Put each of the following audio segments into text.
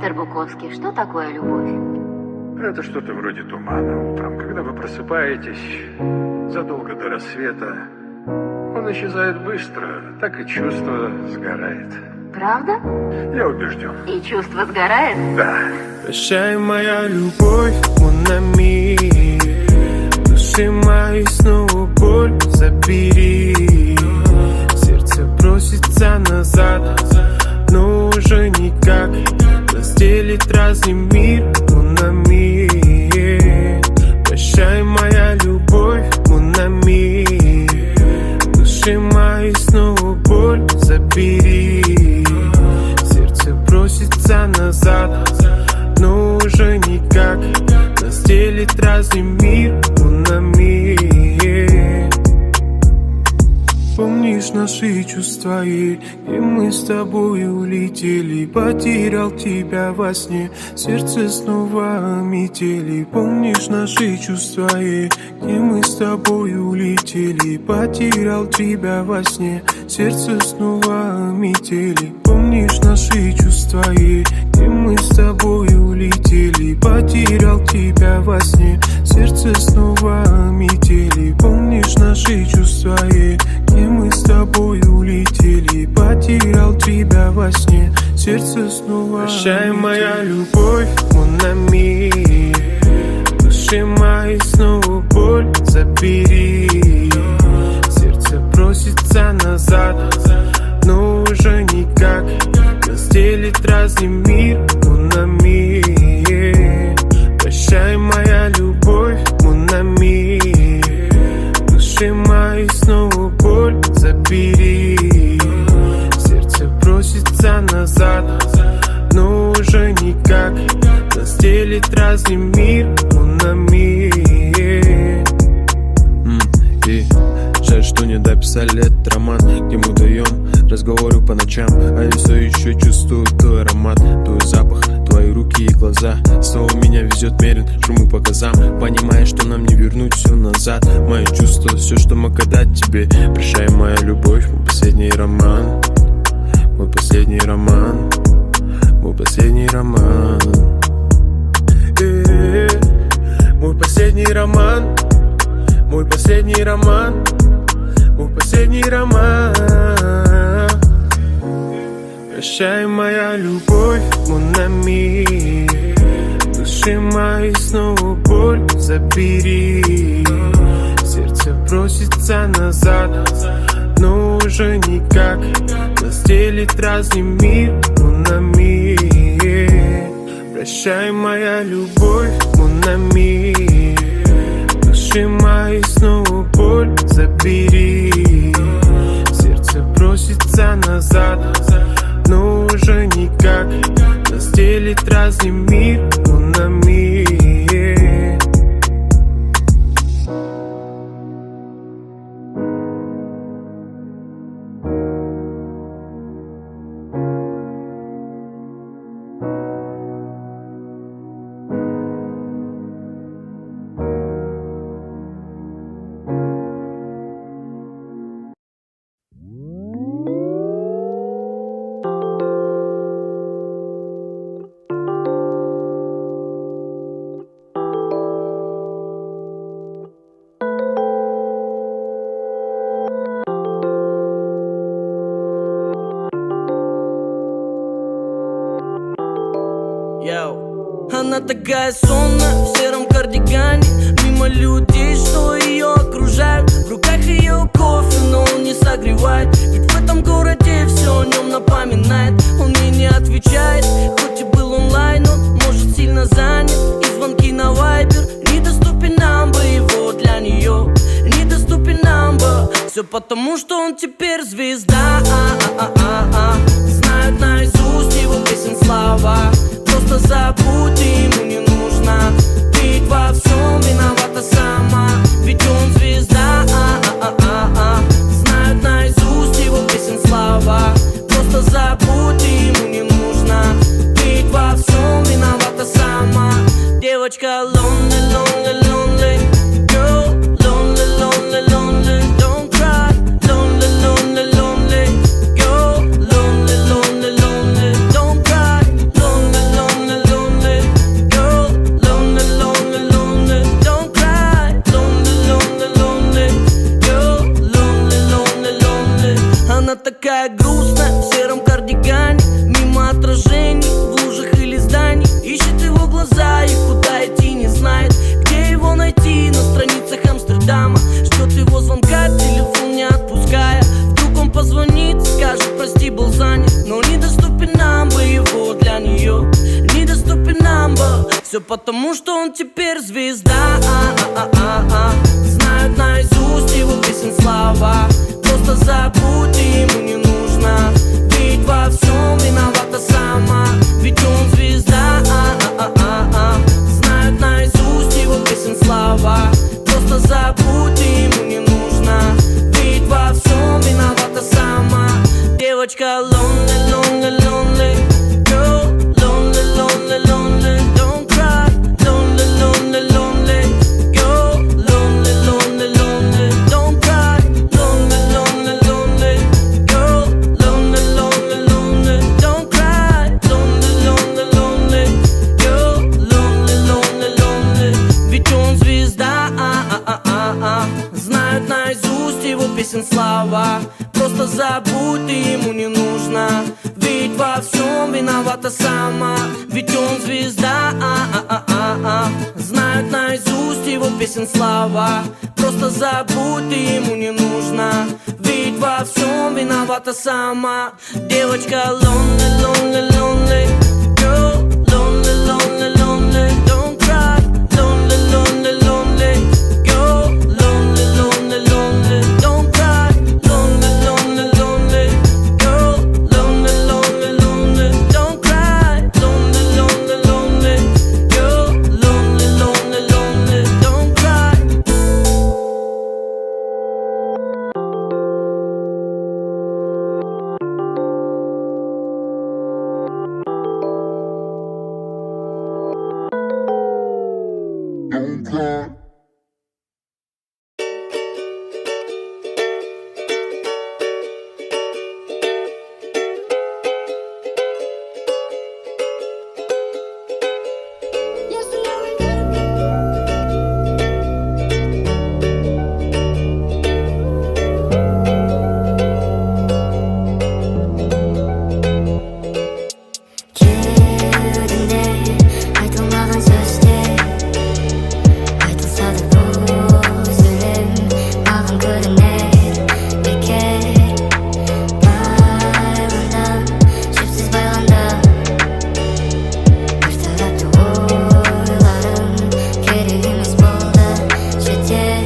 Мистер Буковский, что такое любовь? Это что-то вроде тумана утром, когда вы просыпаетесь задолго до рассвета. Он исчезает быстро, так и чувство сгорает. Правда? Я убежден. И чувство сгорает? Да. Прощай, моя любовь, mon ami. Души моей снова боль забери. Сердце просится назад, но уже никак. Разделит разный мир, mon ami. Прощай, моя любовь, mon ami. Души моей снова боль забери. Сердце просится назад, но уже никак. Нас делит разный мир, mon ami. Помнишь наши чувства, и мы с тобой улетели. Потерял тебя во сне, сердце снова метели. Помнишь наши чувства, и мы с тобой улетели. Потерял тебя во сне, сердце снова метели. Помнишь наши чувства, и мы с тобой улетели. Потерял тебя во сне, сердце снова метели. Помнишь наши чувства, и мы с тобой улетели. Потерял тебя во сне, сердце снова. Прощай, моя любовь, mon ami. Души моей снова боль забери. Сердце просится назад, но уже никак. Нас делит разный мир, mon ami. Прощай, моя любовь, mon ami. Души моей снова боль забери. Сердце просится назад, но уже никак. Нас делит разный мир, mon ami. Жаль, что не дописали этот роман, где мы вдвоем разговорю по ночам. А я все еще чувствую твой аромат, твой запах, твои руки и глаза. Снова меня везет мерен, шуму по газам. Понимаешь, что нам не вернуть все назад. Мои чувства, все, что мог отдать тебе. Прощай, моя любовь, мой последний роман. Мой последний роман. Мой последний роман. Мой последний роман. Мой последний роман. Мой последний роман. Прощай, моя любовь, mon ami. Души моей снова боль забери. Сердце просится назад, но уже никак. Нас делит разный мир, mon ami. Прощай, моя любовь, mon ami. Души моей снова боль забери. Сердце просится назад, но уже никак. Нас делит разный мир, mon ami. Она такая сонная в сером кардигане. Мимо людей, что ее окружают. В руках ее кофе, но он не согревает. Ведь в этом городе все о нем напоминает. Он мне не отвечает, хоть и был онлайн. Он может сильно занят, и звонки на вайбер. Недоступен number его для нее. Недоступен number. Все потому, что он теперь звезда. Знают наизусть его песен слова. Просто забудь, ему не нужно. Ты ведь во всем виновата сама. Ведь он звезда. Знают наизусть его песен слова. Просто забудь, ему не нужно. Ты ведь во всем виновата сама. Девочка lonely, lonely, lonely. Girl, lonely, lonely, lonely. Don't cry. Lonely, lonely, lonely. Girl, lonely, lonely, lonely. Don't cry. Lonely, lonely. Все потому, что он теперь звезда. Знают наизусть его песен слова. Просто забудь, и ему не нужно. Ведь во всем виновата сама. Ведь он звезда. Знают наизусть его песен слова. Просто забудь, и ему не нужно. Ведь во всем виновата сама. Девочка lonely, lonely, lonely. Girl, lonely, lonely, lonely. Don't cry, lonely, lonely, lonely. Girl, lonely, lonely, lonely. Don't cry, lonely, lonely, lonely. Girl, lonely, lonely, lonely. Don't cry, lonely, lonely, lonely. Girl, lonely, lonely, lonely. Ведь он звезда. Знают наизусть его песен слова. Просто забудь, и ему не нужно. Ведь во всем виновата сама. Ведь он звезда. Знают наизусть его песен слова. Просто забудь, и ему не нужно. Ведь во всем виновата сама. Девочка lonely, lonely, lonely. Girl, lonely, lonely, lonely. Don't cry, lonely, lonely, lonely. Girl, lonely, lonely, lonely. Don't cry, lonely, lonely, lonely. Girl, lonely, lonely, lonely. Don't cry, lonely, lonely, lonely. Girl, lonely, lonely, lonely. Don't cry. Кеудемде айтылмаған сөздер, айтылса да бұл сөйлем маған көрінер бекер. Байландым, жіпсіз байландым. Бір тарапты ойларым керек емес болды жетер.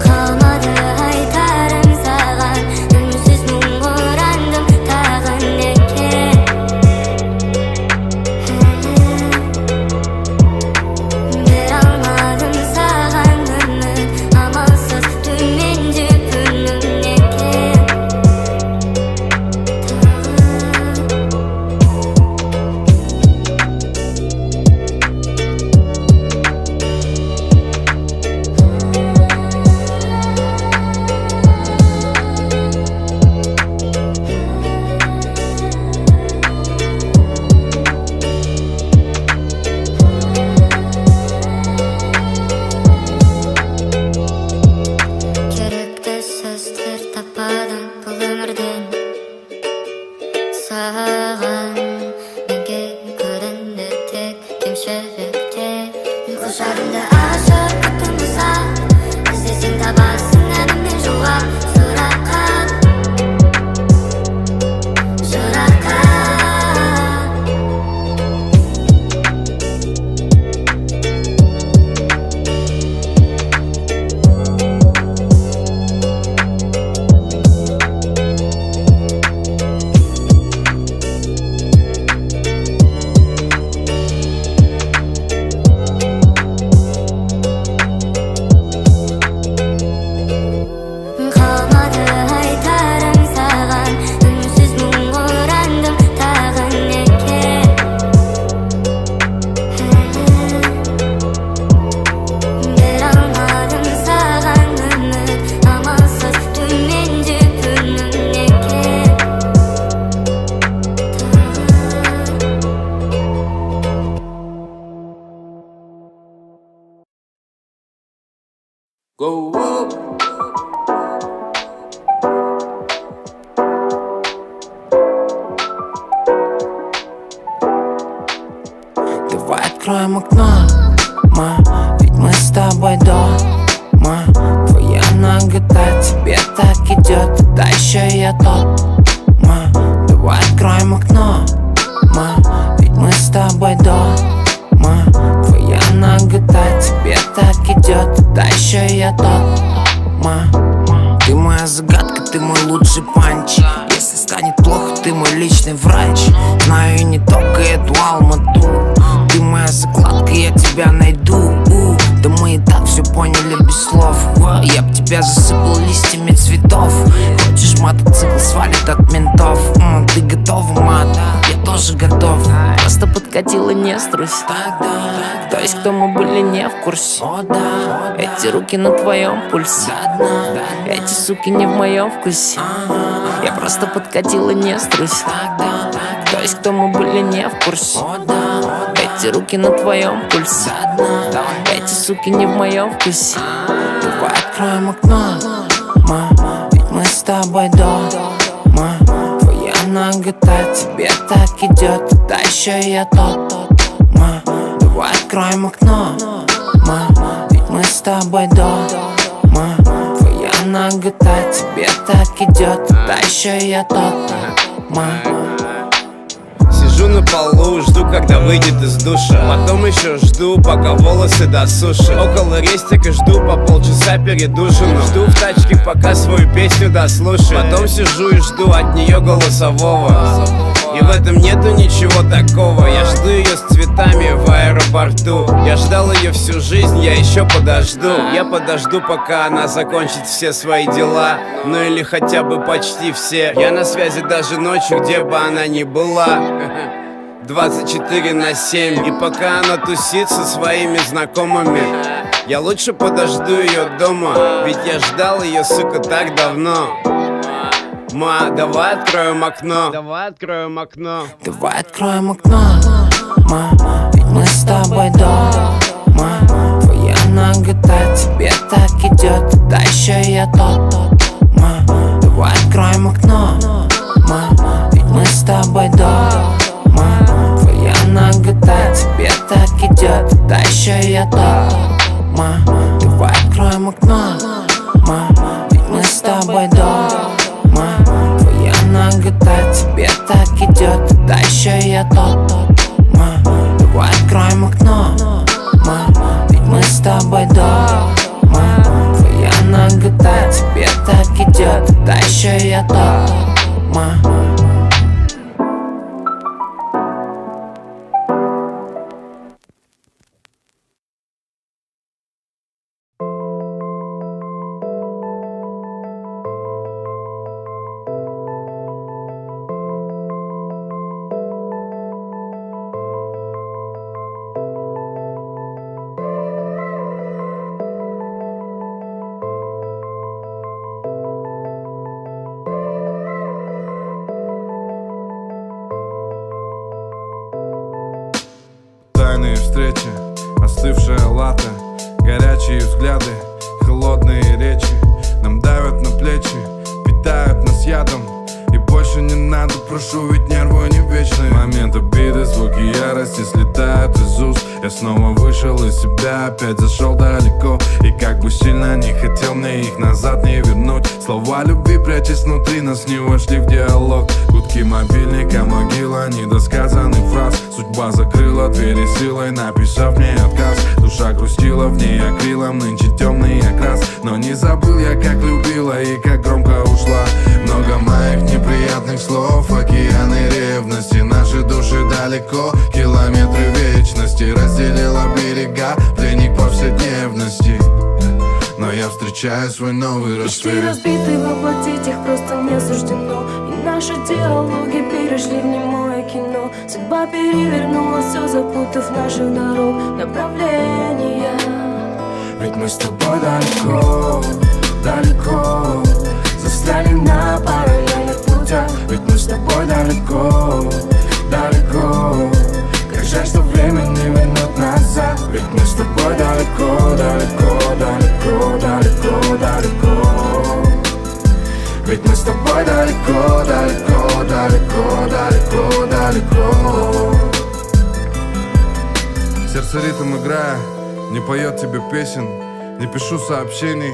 Қалмады айтарым саған, үнсіз мұң орандым тағы неге. Бере алмадым саған үміт, амалсыз төмен жүгірдім неге. Керекті сөздер таппадым бұл өмірден. Саған неге көрінді тек кемшіліктер. Ұйқы шарымды ашып күтім ұзақ, іздесең табасың әніммен жауап. Сұраққа жыраққа. Қалмады айтарым саған, үнсіз мұң орандым тағы неге. Бере алмадым саған үміт, амалсыз төмен жүгірдім неге. Go up. Давай откроем окно, ведь мы с тобой дома. Твоя нагота тебе так идет, да еще и я тот. Давай откроем окно, ведь мы с тобой дома. нагота тебе так идет, да еще и я тот, ты моя загадка, ты мой лучший панч. Если станет плохо, ты мой личный врач. Знаю не только эту Алмату. Ты моя закладка, я тебя найду. Да мы и так все поняли без слов. Я б тебя засыпал листьями цветов. Хочешь мотоцикл свалит от ментов? Ты готова, мат? Я тоже готов. Просто подкатила, не струсь. То есть кто мы были не в курсе. Эти руки на твоем пульсе. Эти суки не в моем вкусе. Я просто подкатила, не струсь. То есть кто мы были не в курсе. Эти руки на твоем пульсе. Эти суки не в моем вкусе. Давай откроем окно, ведь мы с тобой дома. Твоя нагота тебе так идет, да еще и я тот, Давай откроем окно, ведь мы с тобой дома. Твоя нагота тебе так идет, да еще и я тот, Сижу на полу, жду, когда выйдет из душа. Потом еще жду, пока волосы досушат. Около рестика жду по полчаса перед ужином. Жду в тачке, пока свою песню дослушаю. Потом сижу и жду от нее голосового. И в этом нету ничего такого. Я жду ее с цветами в аэропорту. Я ждал ее всю жизнь, я еще подожду. Я подожду, пока она закончит все свои дела. Ну или хотя бы почти все. Я на связи даже ночью, где бы она ни была. 24/7. И пока она тусит со своими знакомыми, я лучше подожду ее дома. Ведь я ждал ее, сука, так давно. Давай откроем окно. Давай откроем окно. Давай откроем окно, ведь мы с тобой дома. Твоя нагота тебе так идет, да еще и я тот, Давай откроем окно, ведь мы с тобой дома. Твоя нагота тебе так идет, да еще и я тот, Давай откроем окно, ведь мы с тобой дома. Твоя нагота тебе так идет, да еще и я тот, Давай откроем окно, ведь мы с тобой дома. Твоя нагота тебе так идет, да еще и я тот, Тайные встречи, остывшая латте, горячие взгляды, холодные речи нам давят на плечи, питают нас ядом. И больше не надо, прошу, ведь нервы не вечные. Момент обиды, звуки ярости слетают из уст. Я снова вышел из себя, опять зашел далеко. И как бы сильно не хотел мне их назад не вернуть. Слова любви, прячась внутри, нас не вошли в диалог. Гудки мобильника, могила недосказанных фраз. Судьба закрыла двери силой, написав мне отказ. Душа грустила, в ней акрилом нынче темный окрас. Но не забыл я, как любила и как громко ушла. Много моих неприятных слов, океаны ревности. Наши души далеко, километры вечности. Разделила берега, пленник повседневности. Но я встречаю свой новый рассвет. Мечты разбиты, воплотить их просто не суждено. И наши диалоги перешли в немое кино. Судьба перевернула все, запутав наших дорог направления. Ведь мы с тобой далеко, далеко. Застряли на параллельных путях. Ведь мы с тобой далеко, далеко. Как жаль, что время не вернет назад. Ведь мы с тобой далеко, далеко, далеко, далеко, далеко. Ведь мы с тобой далеко, далеко, далеко, далеко, далеко. Сердце ритм играя, не поет тебе песен, не пишу сообщений,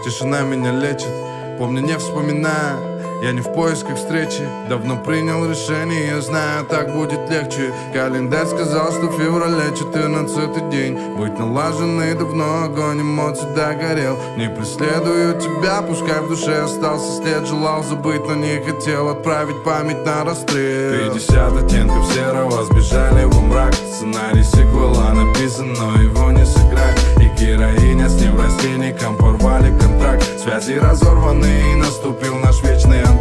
тишина меня лечит. Помню, не вспоминая, Я не в поисках встречи, давно принял решение. Я знаю, так будет легче. Календарь сказал, что в феврале 14-й день. Быть налаженный давно, огонь эмоций догорел. Не преследую тебя, пускай в душе остался след. Желал забыть, но не хотел отправить память на расстрел. 50 оттенков серого, сбежали во мрак. Сценарий сиквела написан, но его не сыграть. И героиня с неврастенником порвали контракт. Связи разорваны, и наступил наш вечный антракт.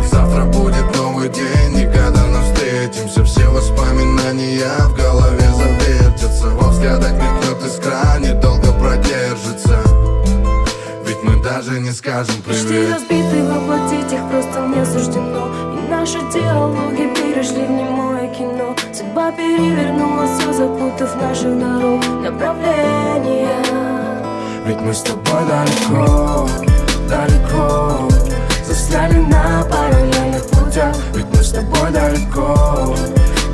Завтра будет новый день, и когда мы встретимся, все воспоминания в голове завертятся. Во взглядах мелькнет искра, недолго продержится. Ведь мы даже не скажем Почти привет. разбитый воплотить их просто не суждено. И наши диалоги перешли в немое кино. Судьба перевернула все, запутав наших дорог направления. Ведь мы с тобой далеко, далеко застряли на параллельных путях. Ведь мы с тобой далеко,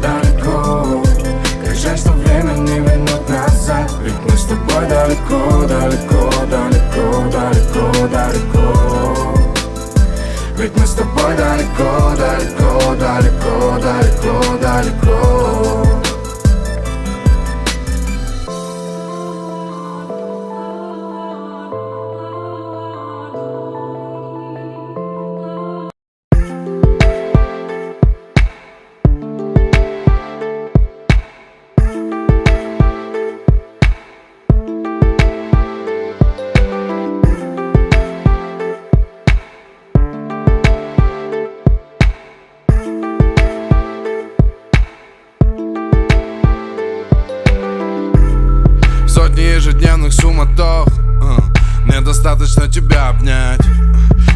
далеко. Как жаль, что время не вернуть назад. Ведь мы с тобой далеко, далеко, далеко, далеко, далеко. Ведь мы с тобой далеко, далеко, далеко, далеко, далеко. Сотни ежедневных суматох, недостаточно тебя обнять.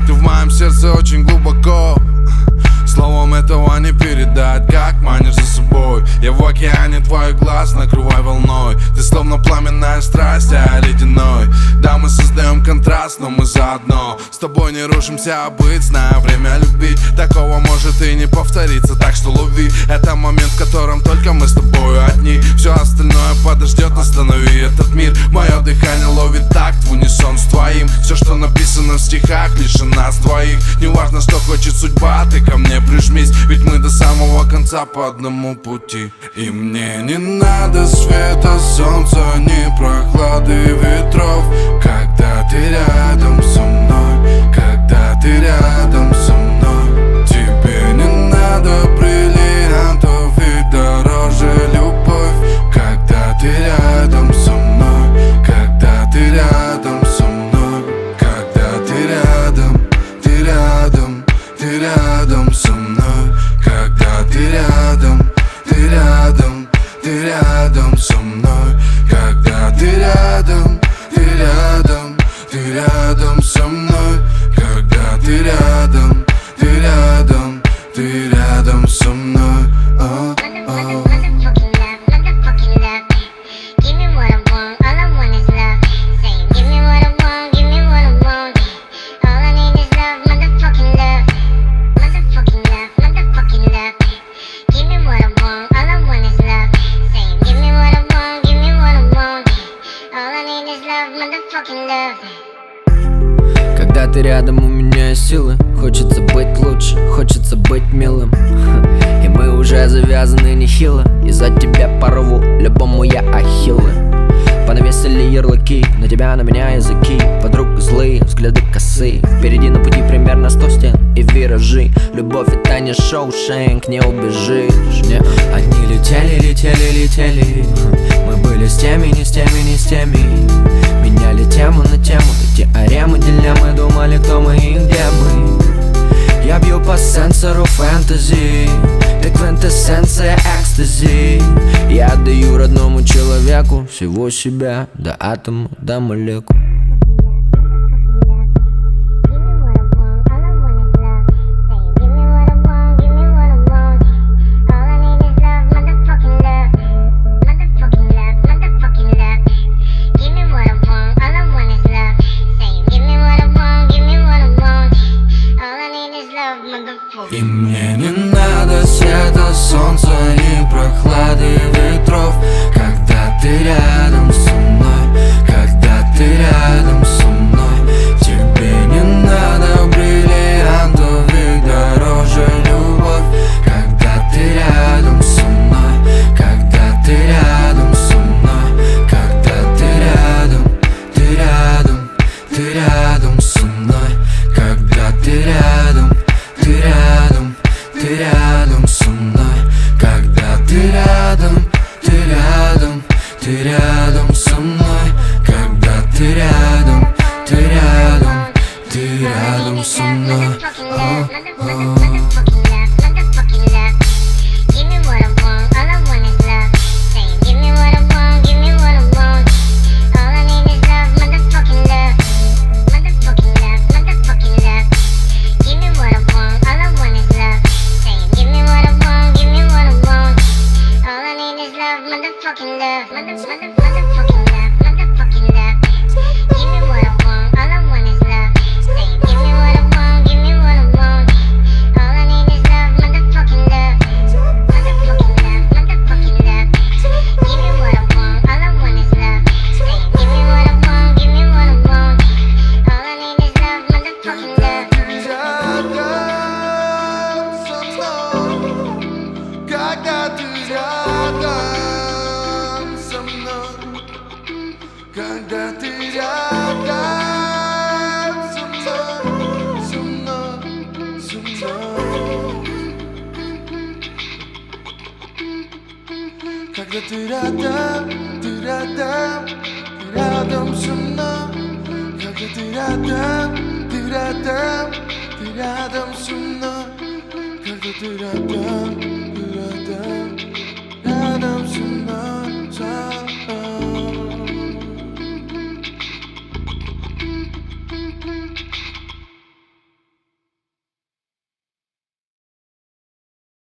Ты в моем сердце очень глубоко, словом этого не передать. Как манишь за собой, я в океане твоих глаз, накрывай волной. Ты словно пламенная страсть, а я ледяной. Да, мы создаем контраст, но мы заодно. С тобой не рушимся, а быть, зная время любить. Такого может и не повториться, так что лови. Это момент, в котором только мы с тобой одни. Все остальное подождет, останови этот мир. Мое дыхание ловит такт в унисон с твоим. Все, что написано в стихах, лишь о нас двоих. Неважно, что хочет судьба, ты ко мне прижмись. Ведь мы до самого конца по одному пути. И мне не надо света, солнца, ни прохлады ветров. Когда ты рядом со мной, когда ты рядом со мной. Тебе не надо бриллиантов и дороже любовь. Когда ты рядом со мной, когда ты рядом со мной. Когда ты рядом, ты рядом, ты рядом со мной. Когда ты рядом, ты рядом, ты рядом со мной. Когда ты рядом, ты рядом, ты рядом со мной. Когда ты рядом, ты рядом, ты рядом со мной. Когда ты рядом, у меня есть силы. Хочется быть лучше, хочется быть милым. И мы уже завязаны нехило. Из-за тебя порву, любому я ахиллы. Понавесили ярлыки, на тебя, на меня языки. Подруг злые, взгляды косые. Впереди на пути примерно 100 стен и виражи. Любовь это не Шоушенк, не убежишь, не. Одни летели, летели, летели. Мы были с теми, не с теми, не с теми. Меняли тему на тему, теоремы, дилеммы. Думали, кто мы и где мы. Я бью по сенсору фэнтези. Ты квинтэссенция экстази. Я даю родному человеку всего себя, до атома, до молекул. И мне не надо света, солнца, ни прохлады ветров. Когда ты рядом со мной, когда ты рядом motherfucking love, motherfucking love, motherfucking love. Give me what I want, all I want is love. Say, give me what I want, give me what I want. All I need is love, motherfucking love, motherfucking love, motherfucking love. Give me what I want, all I want is love. Say, give me what I want, give me what I want. All I need is love, motherfucking love. Когда ты рядом со мной, когда ты рядом со мной, со мной, со мной. Когда ты рядом со мной. Когда ты рядом со мной. Когда ты рядом.